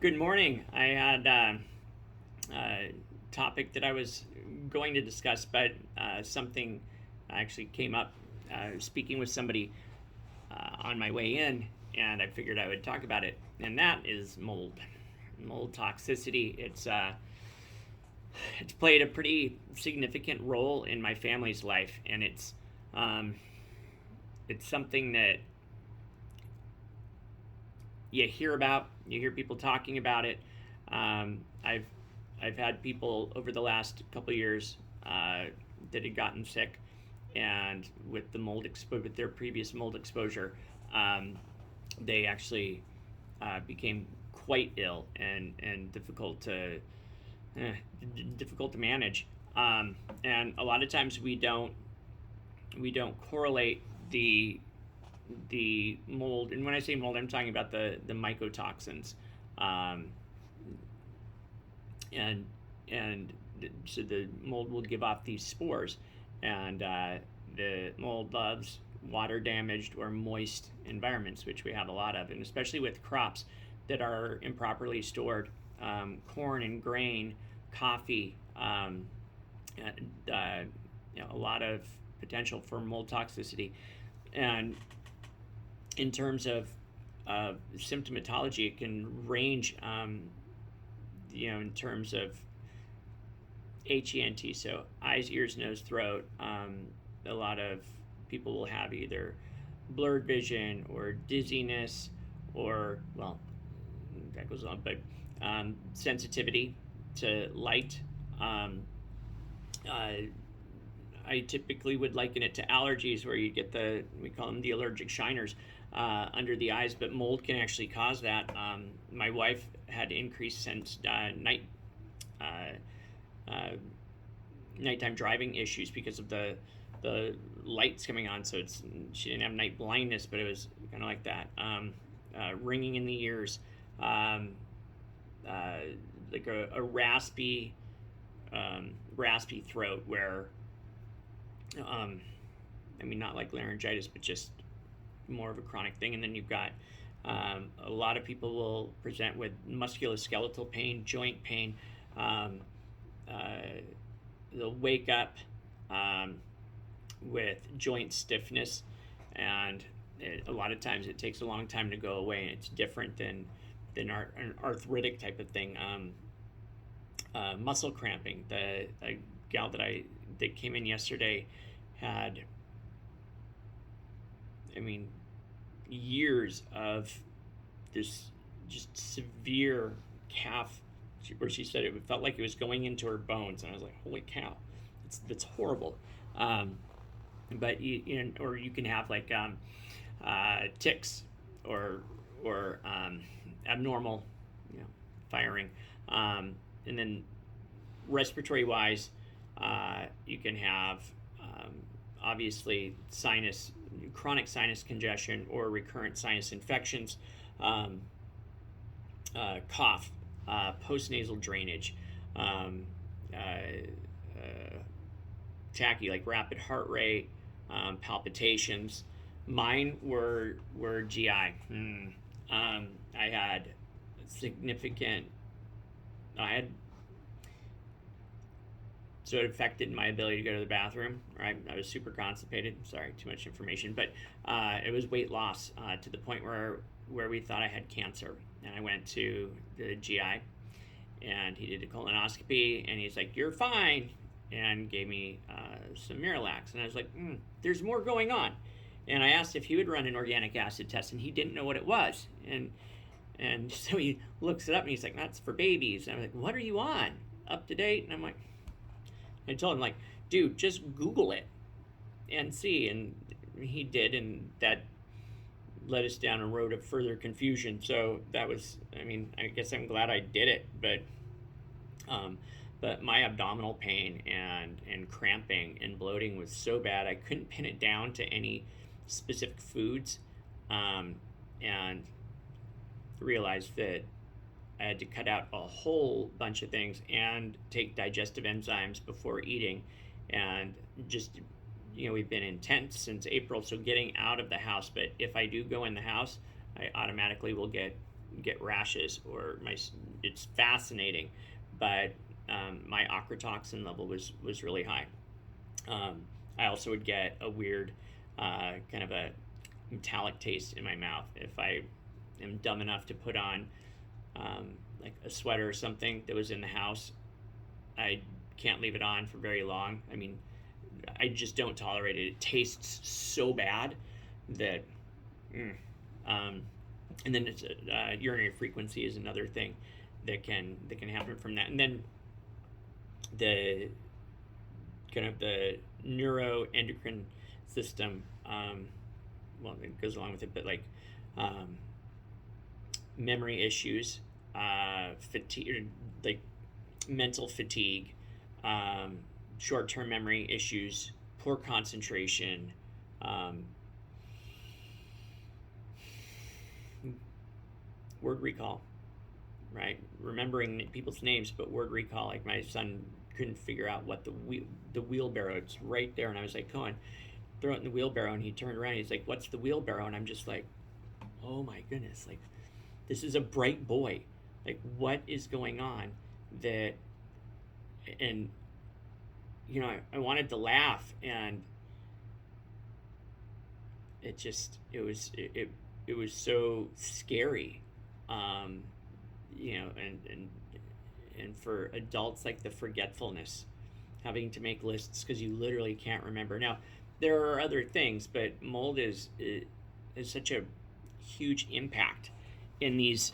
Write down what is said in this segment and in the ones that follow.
Good morning. I had a topic that I was going to discuss, but something actually came up speaking with somebody on my way in, and I figured I would talk about it, and that is mold toxicity. It's played a pretty significant role in my family's life, and um, it's something that you hear people talking about it. Um, I've I've had people over the last couple of years that had gotten sick, and with with their previous mold exposure, um, they actually became quite ill and eh, difficult to manage. And a lot of times we don't correlate the mold, and when I say mold, I'm talking about the mycotoxins, um, and and so the mold will give off these spores, and the mold loves water damaged or moist environments, which we have a lot of, and especially with crops that are improperly stored, corn and grain, coffee, and, a lot of potential for mold toxicity. And in terms of symptomatology, it can range, in terms of HENT, so eyes, ears, nose, throat. A lot of people will have either blurred vision or dizziness, or, well, that goes on, but sensitivity to light. Um, uh, I typically would liken it to allergies, where you get we call them the allergic shiners under the eyes, but mold can actually cause that. My wife had increased uh, uh, nighttime driving issues because of the lights coming on. So she didn't have night blindness, but it was kind of like that. Ringing in the ears, um, uh, like a raspy throat, where not like laryngitis, but just more of a chronic thing. And then you've got a lot of people will present with musculoskeletal pain, joint pain. Um, uh, they'll wake up um, with joint stiffness, and a lot of times it takes a long time to go away, and it's different than an arthritic type of thing. Muscle cramping. The a gal that came in yesterday had, years of this just severe calf, where she said it felt like it was going into her bones, and I was like, holy cow, that's horrible. But or you can have like ticks, or abnormal, firing, and then respiratory wise, you can have obviously chronic sinus congestion or recurrent sinus infections, cough, postnasal drainage, um, uh, uh, tachy, like rapid heart rate, palpitations. Mine were GI. I had significant. I had So it affected my ability to go to the bathroom. Right, I was super constipated. Sorry, too much information, but it was weight loss to the point where we thought I had cancer, and I went to the GI, and he did a colonoscopy, and he's like, "You're fine," and gave me some Miralax, and I was like, "There's more going on." And I asked if he would run an organic acid test, and he didn't know what it was, and so he looks it up, and he's like, "That's for babies." And I'm like, "What are you on? Up to date?" And I'm like, I told him, like, dude, just Google it and see. And he did, and that led us down a road of further confusion. So that was, I guess I'm glad I did it. But my abdominal pain and cramping and bloating was so bad, I couldn't pin it down to any specific foods, and realized that I had to cut out a whole bunch of things and take digestive enzymes before eating. And just, we've been in tents since April, so getting out of the house. But if I do go in the house, I automatically will get get rashes, or it's fascinating, but my ochratoxin level was really high. I also would get a weird kind of a metallic taste in my mouth if I am dumb enough to put on like a sweater or something that was in the house. I can't leave it on for very long. I mean, I just don't tolerate it. It tastes so bad that, um, and then it's urinary frequency is another thing that can happen from that. And then the kind of the neuroendocrine system, well, it goes along with it, but like memory issues, fatigue, like mental fatigue, short-term memory issues, poor concentration, word recall, right? Remembering people's names, but word recall. Like my son couldn't figure out what the wheelbarrow. It's right there, and I was like, "Cohen, throw it in the wheelbarrow." And he turned around. And he's like, "What's the wheelbarrow?" And I'm just like, "Oh my goodness! Like, this is a bright boy. Like, what is going on?" That, and you know, I wanted to laugh, and it was so scary, um, you know, and for adults, like the forgetfulness, having to make lists because you literally can't remember. Now, there are other things, but mold is such a huge impact in these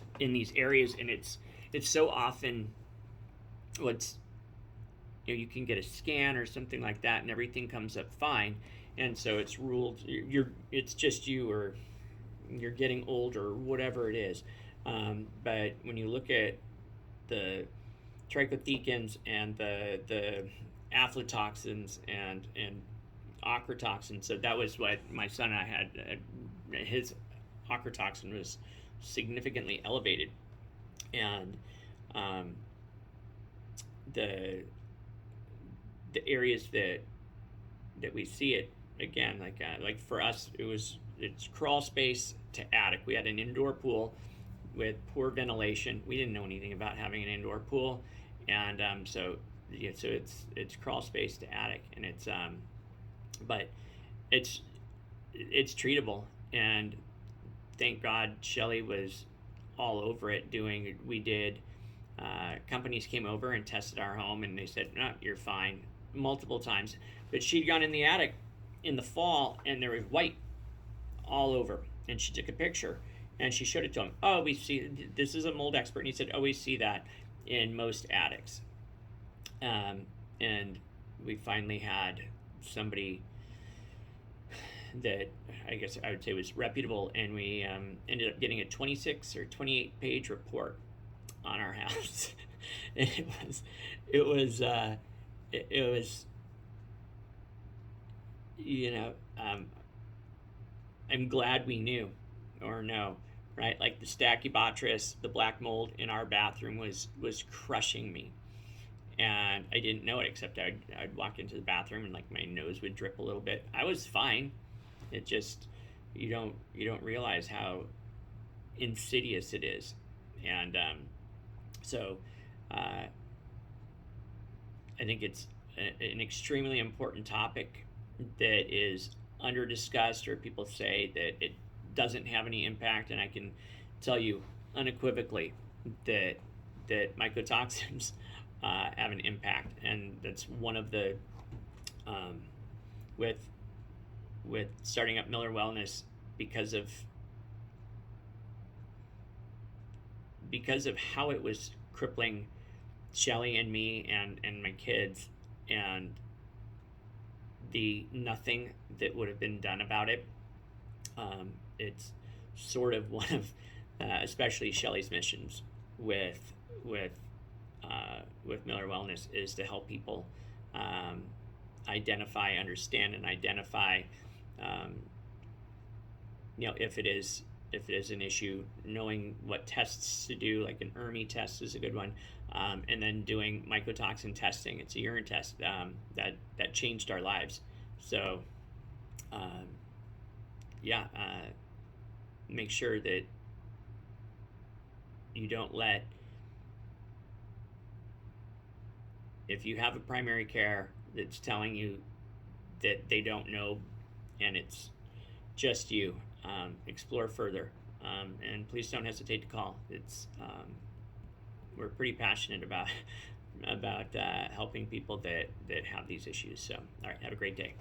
areas, and it's so often what's, you know, you can get a scan or something like that, and everything comes up fine, and so it's ruled it's just you, or you're getting old, or whatever it is. But when you look at the trichothecans and the aflatoxins and ochratoxin, so that was what my son and I had. His ochratoxin was significantly elevated, and the areas that we see it again, like for us, it's crawl space to attic. We had an indoor pool with poor ventilation. We didn't know anything about having an indoor pool, and so it's crawl space to attic, and it's but it's treatable, and thank God Shelly was all over it. We did. Companies came over and tested our home, and they said, "No, you're fine," multiple times. But she'd gone in the attic in the fall, and there was white all over. And she took a picture, and she showed it to him. "Oh, we see, this is a mold expert," and he said, "Oh, we see that in most attics." And we finally had somebody that I guess I would say was reputable, and we ended up getting a 26 or 28 page report on our house. it was you know, I'm glad we knew, or no, right? Like the Stachybotrys, the black mold in our bathroom was crushing me, and I didn't know it, except I'd walk into the bathroom and like my nose would drip a little bit. I was fine. It just, you don't realize how insidious it is, and so I think it's an extremely important topic that is under discussed, or people say that it doesn't have any impact, and I can tell you unequivocally that mycotoxins have an impact, and that's one of the with starting up Miller Wellness, because of how it was crippling Shelly and me and my kids, and the nothing that would have been done about it. It's sort of one of, especially Shelly's missions with Miller Wellness, is to help people identify, understand, and identify, if it is an issue, knowing what tests to do, like an ERMI test is a good one, and then doing mycotoxin testing. It's a urine test that changed our lives. So, make sure that you don't let, if you have a primary care that's telling you that they don't know and it's just you, explore further. And please don't hesitate to call. It's we're pretty passionate about about helping people that have these issues. So, all right, have a great day.